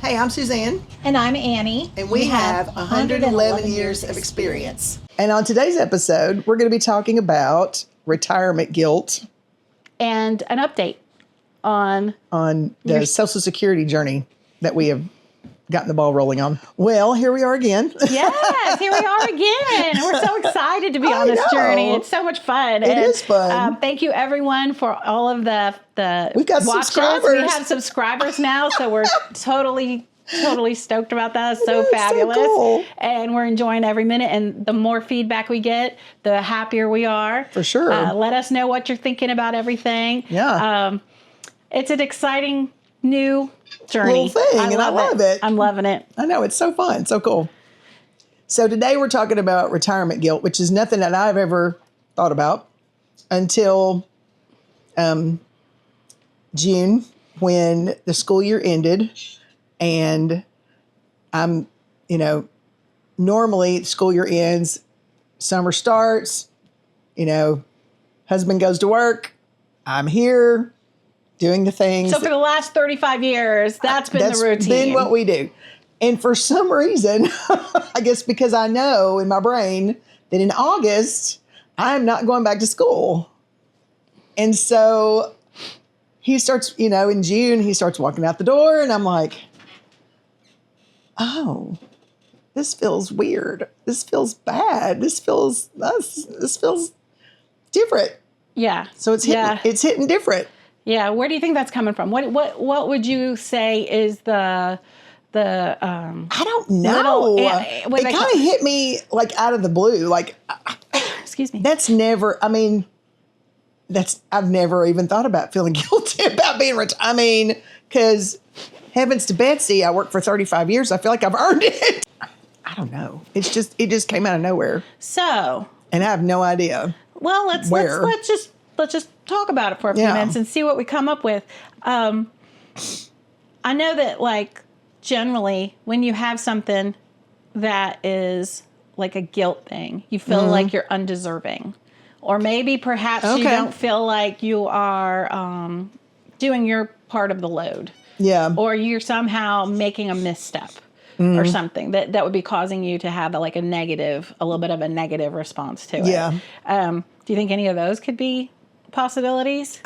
Hey, I'm Suzanne. And I'm Annie. And we have 111 years of experience. And on today's episode, we're going to be talking about retirement guilt. And an update on the Social Security journey that we have gotten the ball rolling on. Well, here we are again. Yes, here we are again. We're so excited to be on this journey. It's so much fun. It is fun. Thank you, everyone, for all of the We've got watches. subscribers. We have subscribers now, so we're totally stoked about that. It's so fabulous. So cool. And we're enjoying every minute. And the more feedback we get, the happier we are. For sure. Let us know what you're thinking about everything. Yeah. It's an exciting new journey. Little thing, and I love it. I'm loving it. I know, it's so fun, so cool. So today we're talking about retirement guilt, which is nothing that I've ever thought about until June, when the school year ended. And I'm, normally the school year ends, summer starts, husband goes to work, I'm here doing the things. So for the last 35 years, that's been the routine. That's been what we do. And for some reason, I guess because I know in my brain that in August, I'm not going back to school. And so he starts, in June, he starts walking out the door and I'm like, oh, this feels weird. This feels bad. This feels different. Yeah. So it's hitting different. Yeah. Where do you think that's coming from? What would you say is the I don't know. It kind of hit me like out of the blue. Like, excuse me. I've never even thought about feeling guilty about being retired. Because heavens to Betsy, I worked for 35 years. I feel like I've earned it. I don't know. It just came out of nowhere. So. And I have no idea. Well, let's just talk about it for a few minutes and see what we come up with. I know that generally when you have something that is like a guilt thing, you feel like you're undeserving. Or maybe perhaps you don't feel like you are doing your part of the load. Yeah. Or you're somehow making a misstep or something that would be causing you to have a little bit of a negative response to it. Yeah. Do you think any of those could be possibilities?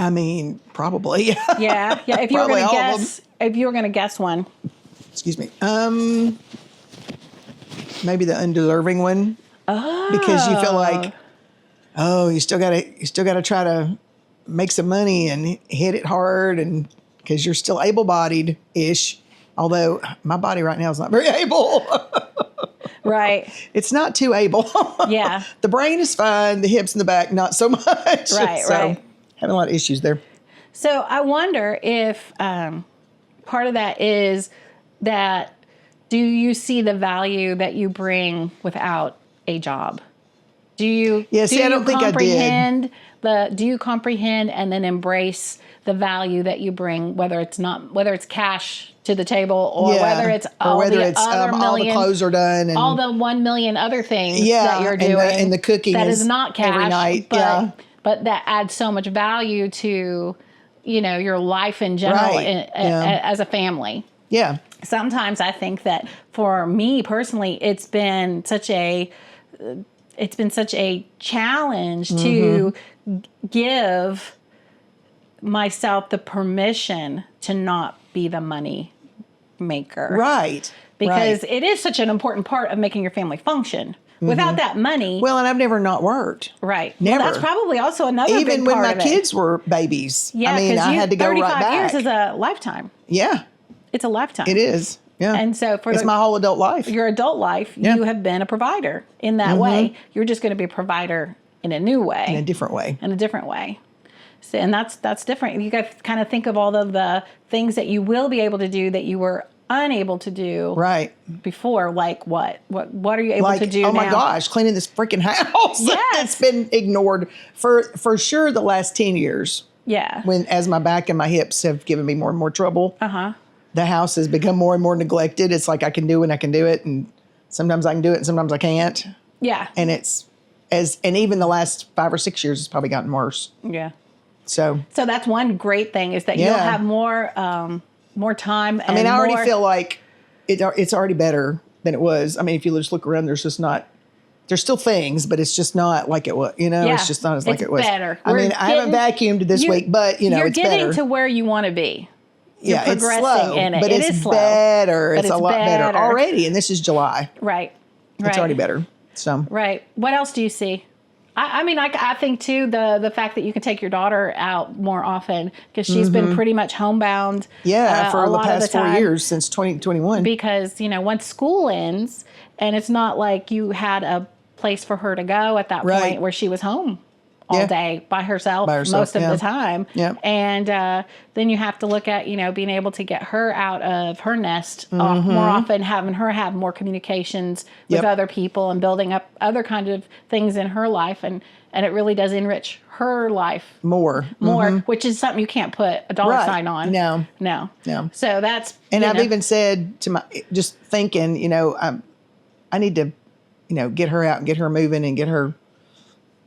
Probably. Yeah. If you were going to guess one. Excuse me. Maybe the undeserving one. Oh. Because you feel like, you still gotta try to make some money and hit it hard, and because you're still able-bodied-ish. Although my body right now is not very able. Right. It's not too able. Yeah. The brain is fine. The hips and the back, not so much. Right, right. Having a lot of issues there. So I wonder if part of that is that, do you see the value that you bring without a job? Do you? Yeah. I don't think I did. Do you comprehend and then embrace the value that you bring, whether it's cash to the table or whether it's all the clothes are done and all the 1 million other things that you're doing and the cooking that is not cash every night, but that adds so much value to your life in general as a family. Yeah. Sometimes I think that for me personally, it's been such a challenge to give myself the permission to not be the money maker. Right. Because it is such an important part of making your family function. Without that money. Well, and I've never not worked. Right. Never. Well, that's probably also another big part of it. Even when my kids were babies. Yeah, I had to go right back. 35 years is a lifetime. Yeah. It's a lifetime. It is. Yeah. And so it's my whole adult life. Your adult life, you have been a provider in that way. You're just going to be a provider in a new way. In a different way. So, and that's different. You got to kind of think of all of the things that you will be able to do that you were unable to do before. Like what are you able to do now? Oh my gosh, cleaning this freaking house. Yes. It's been ignored for sure the last 10 years. Yeah. As my back and my hips have given me more and more trouble. The house has become more and more neglected. It's like I can do when I can do it, and sometimes I can do it and sometimes I can't. Yeah. And and even the last 5 or 6 years, it's probably gotten worse. Yeah. So that's one great thing is that you'll have more time. I already feel like it's already better than it was. I mean, if you just look around, there's still things, but it's just not like it was, it's just not as like it was. Better. I mean, I haven't vacuumed this week, but you're it's getting better. to where you want to be. You're it's slow, in it. But it it's is slow, better. It's a lot better already. And this is July. Right. It's already better. So. Right. What else do you see? I mean, I think too, the fact that you can take your daughter out more often because she's been pretty much homebound. Yeah, for the past 4 years since 2021. Because, once school ends and it's not like you had a place for her to go at that point where she was home all day by herself most of the time. Yep. And then you have to look at, being able to get her out of her nest more often, having her have more communications with other people and building up other kinds of things in her life. And it really does enrich her life more, which is something you can't put a dollar sign on. No. So that's... And I've even said to just thinking, I need to, get her out and get her moving and get her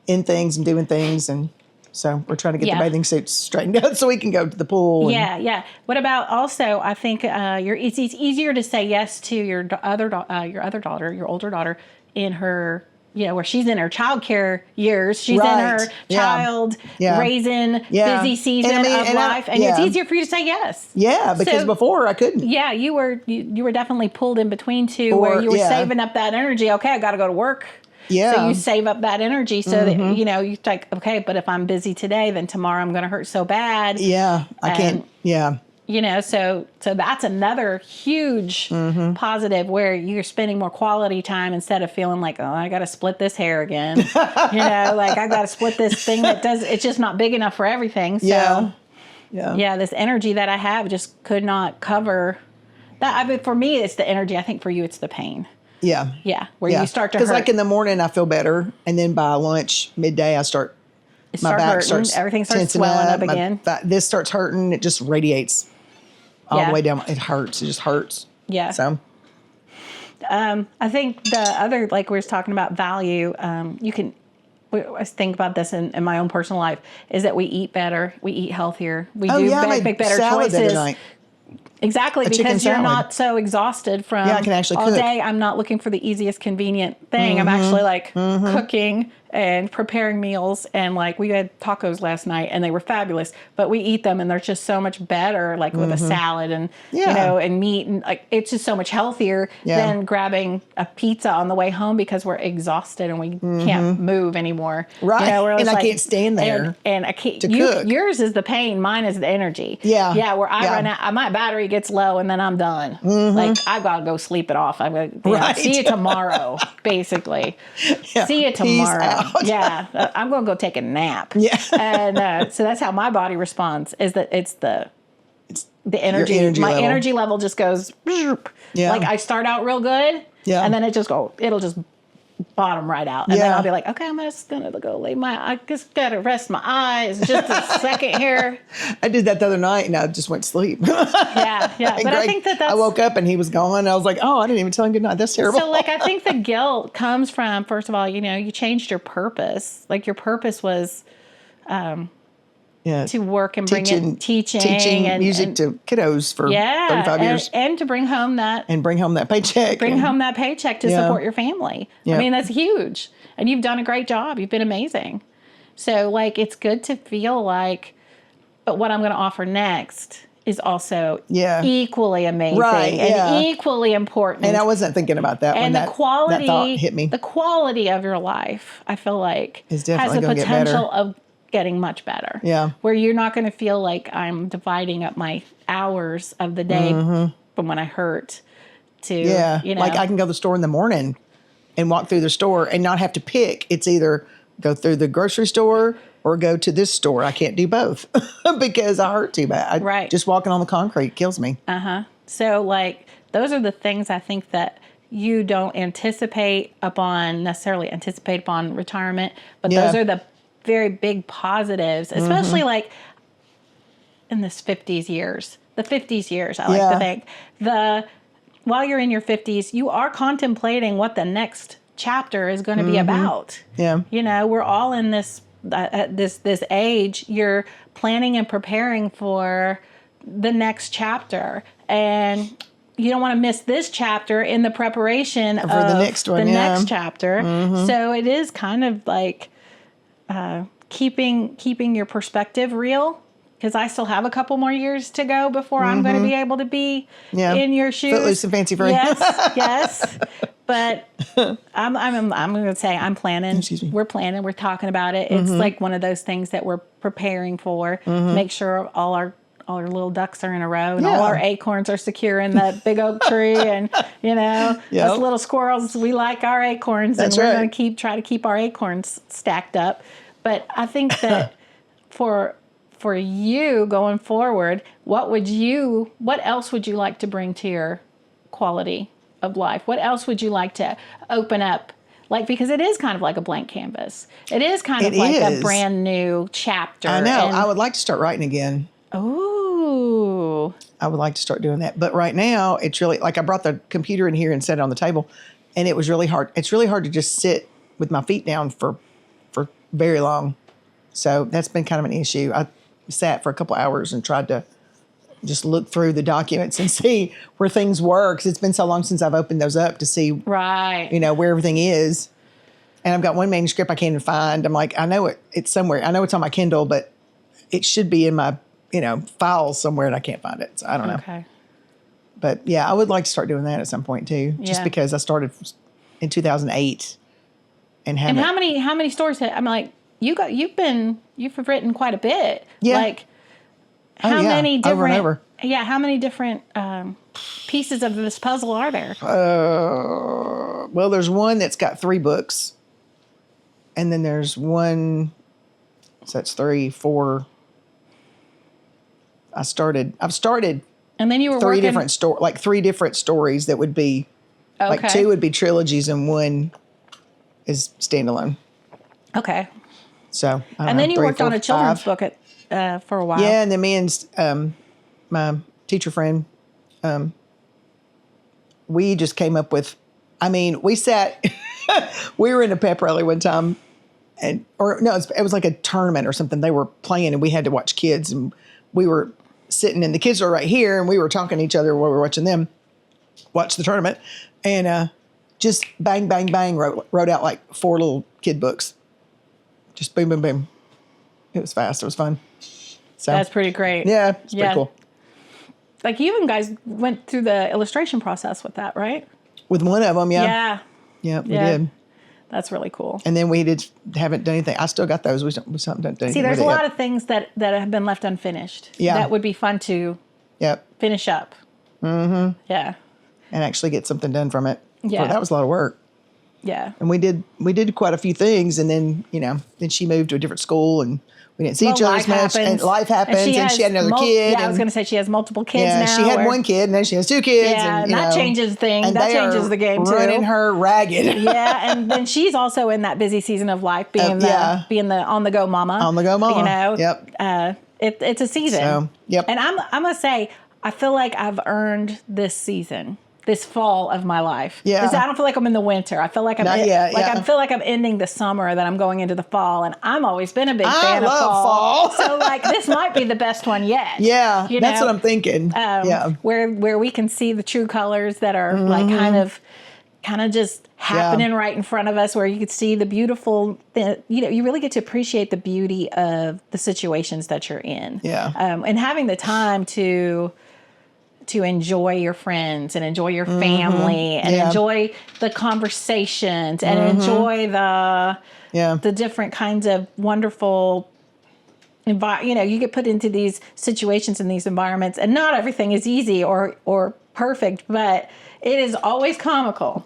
in things and doing things. And so we're trying to get the bathing suits straightened out so we can go to the pool. Yeah. What about also, I think it's easier to say yes to your older daughter in her, where she's in her childcare years. She's in her child raising busy season of life. And it's easier for you to say yes. Yeah, because before I couldn't. Yeah, you were definitely pulled in between two where you were saving up that energy. Okay, I got to go to work. Yeah. So you save up that energy so that, you're like, okay, but if I'm busy today, then tomorrow I'm going to hurt so bad. Yeah, I can't. Yeah. So that's another huge positive where you're spending more quality time instead of feeling like, oh, I got to split this hair again. Like I got to split this thing it's just not big enough for everything. So this energy that I have just could not cover that. I mean, for me, it's the energy. I think for you, it's the pain. Yeah. Yeah. Where you start to hurt. Because like in the morning, I feel better. And then by lunch, midday, my back starts everything starts swelling up again. This starts hurting. It just radiates all the way down. It hurts. It just hurts. Yeah. So. I think the other, like we were talking about value, I think about this in my own personal life, is that we eat better. We eat healthier. We make better choices. Exactly, because you're not so exhausted from I can actually all cook. Day. I'm not looking for the easiest convenient thing. I'm actually cooking and preparing meals. And like we had tacos last night and they were fabulous, but we eat them and they're just so much better, like with a salad and, and meat. And like, it's just so much healthier than grabbing a pizza on the way home because we're exhausted and we can't move anymore. Right. And I can't stand there. And I can't, cook. Yours is the pain. Mine is the energy. Yeah. Yeah. Where I run out, my battery gets low and then I'm done. Like I've got to go sleep it off. I'm going to see you tomorrow, basically. See you tomorrow. Yeah, I'm going to go take a nap. Yeah, and so that's how my body responds. Is that it's the energy. My energy level just goes. Yeah, like I start out real good. Yeah, and then it'll just bottom right out, and then I'll be like, okay, I'm just gonna go I just gotta rest my eyes just a second here. I did that the other night, and I just went to sleep. Yeah. But Greg, I think that's. I woke up and he was gone. And I was like, oh, I didn't even tell him good night. That's terrible. So, like, I think the guilt comes from, first of all, you changed your purpose. Like, your purpose was. To work and teaching and music to kiddos for 35 years. And to bring home that paycheck. Home that paycheck to support your family. Yeah. I mean, that's huge. And you've done a great job. You've been amazing. So, like, it's good to feel like, but what I'm going to offer next is also equally amazing and equally important. And I wasn't thinking about that when that thought hit me. The quality of your life, I feel like, has the potential of getting much better. Yeah. Where you're not going to feel like I'm dividing up my hours of the day from when I hurt to, like I can go to the store in the morning and walk through the store and not have to pick. It's either go through the grocery store or go to this store. I can't do both because I hurt too bad. Just walking on the concrete kills me. So like, those are the things I think that you don't necessarily anticipate upon retirement, but those are the very big positives, especially like in this 50s years. The 50s years, I like to think. While you're in your 50s, you are contemplating what the next chapter is going to be about. Yeah. We're all in this this age. You're planning and preparing for the next chapter. And you don't want to miss this chapter in the preparation for the next one, next chapter. So it is kind of like keeping your perspective real, because I still have a couple more years to go before I'm going to be able to be in your shoes. Footloose and fancy free. Yes. But I'm going to say I'm planning. Excuse me. We're planning. We're talking about it. It's like one of those things that we're preparing for. Make sure all our little ducks are in a row, and all our acorns are secure in that big oak tree, and us little squirrels, we like our acorns, and we're going to try to keep our acorns stacked up. But I think that for you going forward, what else would you like to bring to your quality of life? What else would you like to open up? Like, because it is kind of like a blank canvas. It is kind of like a brand new chapter. I know. I would like to start writing again. Ooh. I would like to start doing that. But right now, it's really, like, I brought the computer in here and set it on the table, and it was really hard. It's really hard to just sit with my feet down for very long. So that's been kind of an issue. I sat for a couple hours and tried to just look through the documents and see where things were, because it's been so long since I've opened those up to see, where everything is. And I've got one manuscript I can't even find. I'm like, I know it's somewhere. I know it's on my Kindle, but it should be in my, files somewhere, and I can't find it. So I don't know. Okay. But yeah, I would like to start doing that at some point too, just because I started in 2008 and haven't. And how many stories? I'm like, you've written quite a bit. Yeah. Like, how many different? Over and over. Yeah. How many different pieces of this puzzle are there? Well, there's one that's got 3 books, and then there's one. So that's 3, 4. I've started. And then you were 3 different stories that would be, like 2 would be trilogies and 1 is standalone. Okay. So, and then you worked on a children's book for a while. Yeah, and then me and my teacher friend, we just came up with, we sat, we were in a pep rally one time, it was like a tournament or something. They were playing, and we had to watch kids, and we were sitting, and the kids were right here, and we were talking to each other while we were watching them watch the tournament, and just bang, bang, bang, wrote out like 4 little kid books. Just boom, boom, boom. It was fast. It was fun. So that's pretty great. Yeah, it's pretty cool. Like, you even guys went through the illustration process with that, right? With one of them, yeah. Yeah, we did. That's really cool. And then we haven't done anything. I still got those. We haven't done anything. See, there's a lot of things that have been left unfinished. Yeah. That would be fun to finish up. Mm-hmm. Yeah. And actually get something done from it. Yeah. That was a lot of work. Yeah. And we did quite a few things, and then, then she moved to a different school, and we didn't see each other as much. And life happens, and she had another kid. Yeah, I was going to say she has multiple kids now. Yeah, she had 1 kid, and then she has 2 kids. Yeah, and that changes things. That changes the game, too. Running her ragged. Yeah, and then she's also in that busy season of life, being the on-the-go mama. On-the-go mama. Yep. It's a season. So, yep. And I'm going to say, I feel like I've earned this season. This fall of my life. Yeah. Because I don't feel like I'm in the winter. I feel like I feel like I'm ending the summer, that I'm going into the fall, and I'm always been a big fan of fall. So this might be the best one yet. Yeah. That's what I'm thinking. Where we can see the true colors that are like kind of just happening right in front of us, where you could see the beautiful, you really get to appreciate the beauty of the situations that you're in. Yeah. And having the time to enjoy your friends and enjoy your family and enjoy the conversations and enjoy the different kinds of wonderful you get put into these situations and these environments, and not everything is easy or perfect, but it is always comical.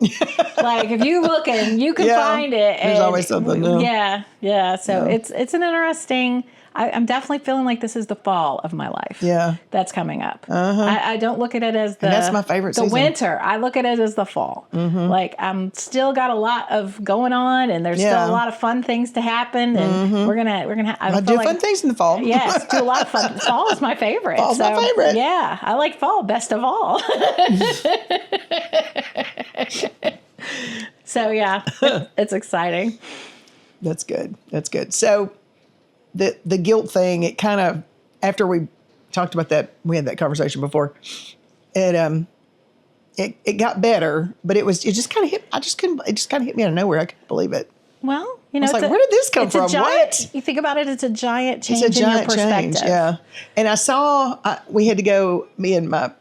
Like, if you look and you can find it. There's always something new. Yeah. So it's an interesting. I'm definitely feeling like this is the fall of my life. Yeah. That's coming up. I don't look at it as and that's my favorite season. Winter. I look at it as the fall. Like, I'm still got a lot of going on, and there's still a lot of fun things to happen, and we're gonna. I do fun things in the fall. Yes, do a lot of fun. Fall is my favorite. Fall's my favorite. Yeah, I like fall best of all. So yeah, it's exciting. That's good. So the guilt thing, it kind of, after we talked about that, we had that conversation before, it got better, but it just kind of hit. It just kind of hit me out of nowhere. I couldn't believe it. Well, I was like, where did this come from? What? You think about it, it's a giant change It's a giant in your perspective. change, yeah. And I saw, we had to go, me and my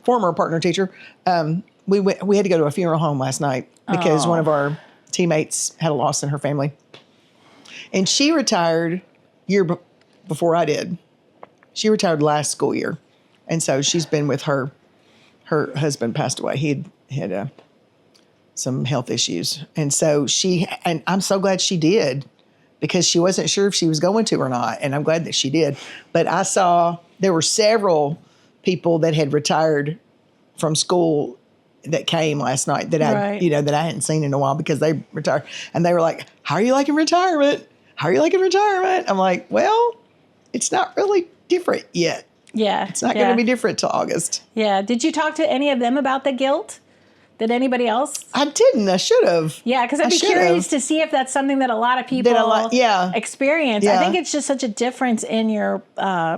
former partner teacher, we had to go to a funeral home last night because one of our teammates had a loss in her family. And she retired before I did. She retired last school year. And so she's been with her husband passed away. He had some health issues. And so and I'm so glad she did because she wasn't sure if she was going to or not. And I'm glad that she did. But I saw there were several people that had retired from school that came last night that that I hadn't seen in a while because they retired. And they were like, how are you liking retirement? How are you liking retirement? I'm like, well, it's not really different yet. Yeah. It's not going to be different till August. Yeah. Did you talk to any of them about the guilt? Did anybody else? I didn't. I should have. Yeah, because I'd be curious to see if that's something that a lot of people experience. Yeah. I think it's just such a difference in your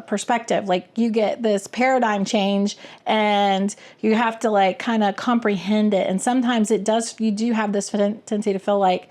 perspective. Like you get this paradigm change and you have to like kind of comprehend it. And sometimes you do have this tendency to feel like,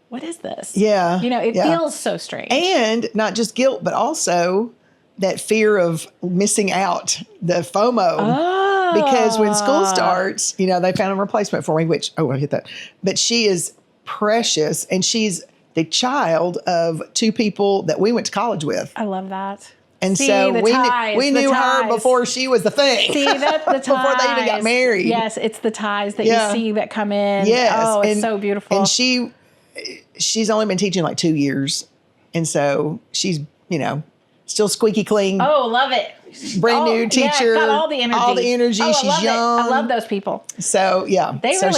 what is this? Yeah. It feels so strange. And not just guilt, but also that fear of missing out, the FOMO. Oh. Because when school starts, they found a replacement for me, I hit that. But she is precious, and she's the child of two people that we went to college with. I love that. And so we knew her before she was the thing. See, that's the ties. Before they even got married. Yes, it's the ties that you see that come in. Yes. Oh, it's so beautiful. And she's only been teaching like 2 years. And so she's, still squeaky clean. Oh, love it. Brand new teacher. Got all the energy. Oh, she's young. I love those people. So, yeah. They help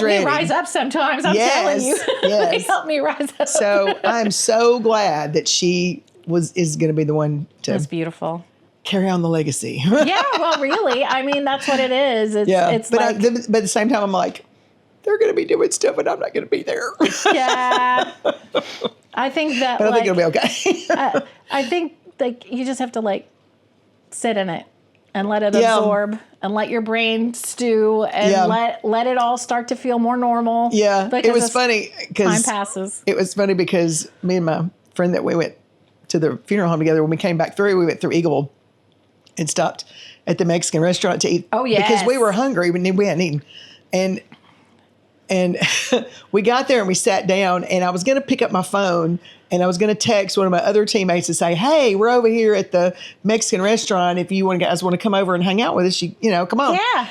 me rise up sometimes. I'm telling you. Yes. They help me rise up. So I'm so glad that she is going to be the one to That's beautiful. Carry on the legacy. Yeah, well, really. I mean, that's what it is. It's but at the same time, I'm like, they're going to be doing stuff and I'm not going to be there. Yeah. I think that, but I think it'll be okay. I think you just have to sit in it and let it absorb and let your brain stew and let it all start to feel more normal. Yeah. It was funny because time passes. It was funny because me and my friend that we went to the funeral home together, when we came back through, we went through Eagleville and stopped at the Mexican restaurant to eat. Oh, yes. Because we were hungry. We hadn't eaten. And we got there and we sat down and I was going to pick up my phone and I was going to text one of my other teammates to say, hey, we're over here at the Mexican restaurant. If you guys want to come over and hang out with us, come on. Yeah.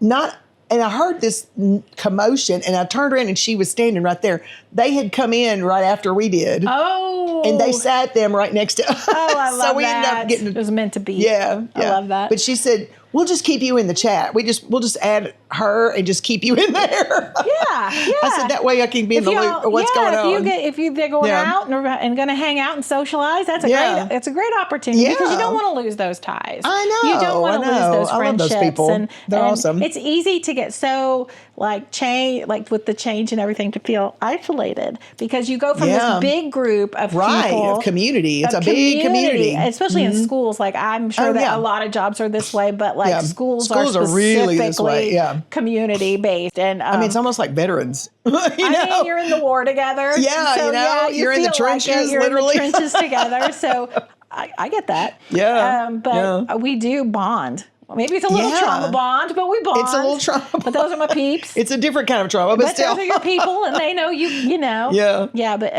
And I heard this commotion and I turned around and she was standing right there. They had come in right after we did. Oh. And they sat them right next to us. Oh, I love that. So we ended up getting. It was meant to be. Yeah. I love that. But she said, we'll just keep you in the chat. We'll just add her and just keep you in there. Yeah. I said that way I can be in the loop of what's going on. If they're going out and going to hang out and socialize, that's a great opportunity because you don't want to lose those ties. I know. You don't want to lose those friendships. I love those people. They're awesome. It's easy to get so with the change and everything to feel isolated because you go from this big group of people. Of community. It's a big community. Especially in schools. I'm sure that a lot of jobs are this way, but schools are really this way. Community based. And it's almost like veterans. You're in the war together. Yeah, so, you're in the trenches, you're literally. in the trenches together. So I get that. Yeah. But we do bond. Maybe it's a little trauma bond, but we bond. It's a little trauma. But those are my peeps. It's a different kind of trauma, but still. Those are your people, and they know you. Yeah. Yeah, but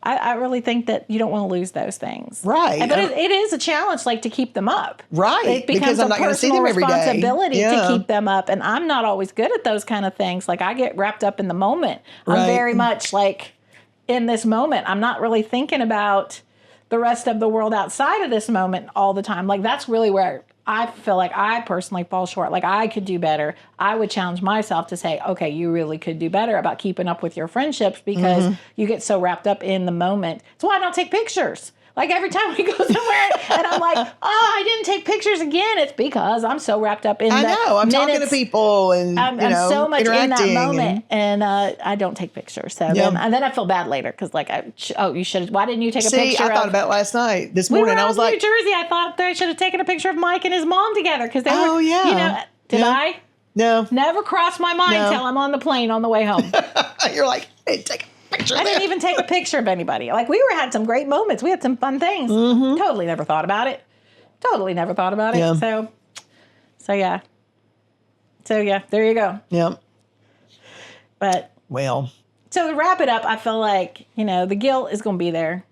I really think that you don't want to lose those things. Right. But it is a challenge, to keep them up. Right. It becomes because I'm not going to see them every day. Responsibility to keep them up, and I'm not always good at those kind of things. I get wrapped up in the moment. Right. I'm very much in this moment. I'm not really thinking about the rest of the world outside of this moment all the time. That's really where I feel like I personally fall short. I could do better. I would challenge myself to say, okay, you really could do better about keeping up with your friendships because you get so wrapped up in the moment. That's why I don't take pictures. Like every time we go somewhere and I'm like, oh, I didn't take pictures again. It's because I'm so wrapped up in I know. I'm talking to people and, I'm so much in that interacting moment and I don't take pictures. So then I feel bad later because like, you should, why didn't you take a picture? I thought about last night, this morning. I was like, New Jersey. I thought I should have taken a picture of Mike and his mom together because they were, did I? No. Never crossed my mind till I'm on the plane on the way home. You're like, hey, take a picture. I didn't even take a picture of anybody. Like had some great moments. We had some fun things. Mm-hmm. Totally never thought about it. Yeah. So yeah. There you go. Yeah. But so to wrap it up, I feel like, the guilt is going to be there.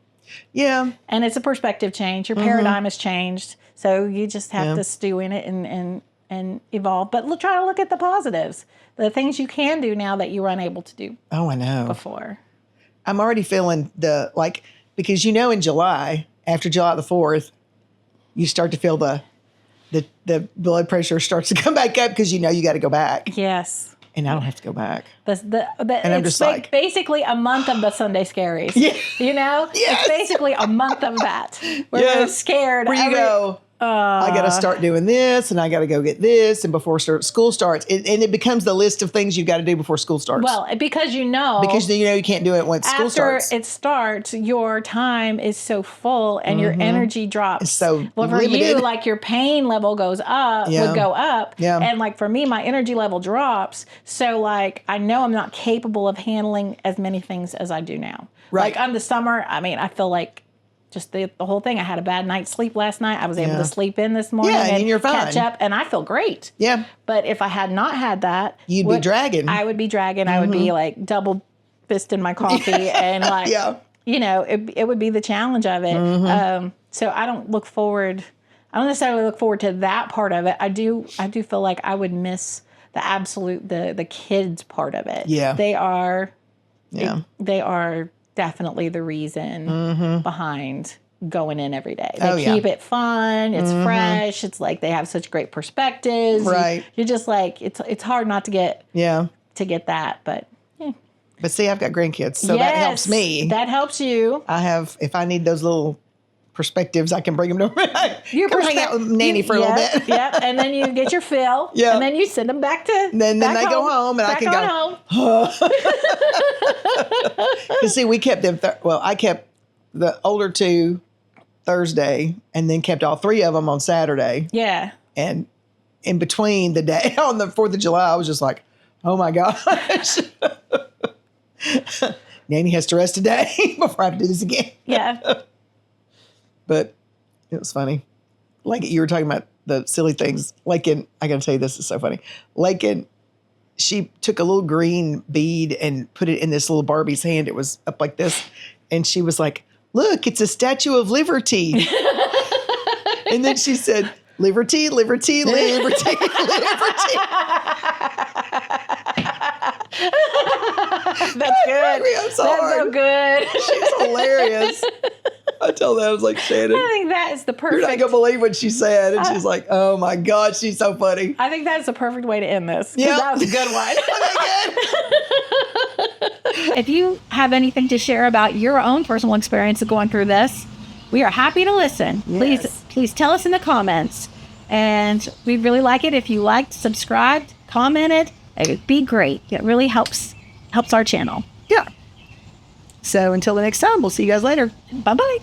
Yeah. And it's a perspective change. Your paradigm has changed. So you just have to stew in it and evolve. But try to look at the positives. The things you can do now that you were unable to do I know. before. I'm already feeling because in July, after July the 4th, you start to feel the blood pressure starts to come back up because you got to go back. Yes. And I don't have to go back. And I'm just like basically a month of the Sunday scaries. Yeah. Yes. It's basically a month of that. Where we're scared. Where you go, I got to start doing this, and I got to go get this, and before school starts, and it becomes the list of things you've got to do before school starts. Well, because you can't do it once school starts. After it starts, your time is so full, and your energy drops. It's so for limited. you, like your pain level goes up, would go up, and like for me, my energy level drops. So like I know I'm not capable of handling as many things as I do now. Right. Like on the summer, I mean, I feel like. Just the whole thing. I had a bad night's sleep last night. I was able to sleep in this morning and you're fine. catch up, and I feel great. Yeah. But if I had not had that, you'd be dragging. I would be dragging. I would be like double fisting my coffee and like, it would be the challenge of it. So I don't necessarily look forward to that part of it. I do feel like I would miss the kids part of it. Yeah. They are definitely the reason behind going in every day. They keep it fun. It's fresh. It's like they have such great perspectives. Right. You're just like, it's hard not to get that, but yeah. But see, I've got grandkids, so that helps me. That helps you. If I need those little perspectives, I can bring them to come hang out with Nanny for a little bit. Yeah, and then you get your fill. Yeah. And then you send them back to then they go home, and I can go home. You see, we kept them. I kept the older two Thursday, and then kept all three of them on Saturday. Yeah. And in between the day on the 4th of July, I was just like, oh my gosh. Nanny has to rest today before I have to do this again. Yeah. But it was funny. Like you were talking about the silly things. I got to tell you, this is so funny. She took a little green bead and put it in this little Barbie's hand. It was up like this. And she was like, look, it's a Statue of Liberty. And then she said, Liberty, Liberty, Liberty, Liberty. That's good. That's so good. She's hilarious. I told her, I was like, Shannon, I think that is the perfect. You're not going to believe what she said. And she's like, oh my God, she's so funny. I think that's the perfect way to end this. Yeah. That was a good one. If you have anything to share about your own personal experience of going through this, we are happy to listen. Yes. Please tell us in the comments. And we'd really like it if you liked, subscribed, commented. It would be great. It really helps our channel. Yeah. So until the next time, we'll see you guys later. Bye-bye.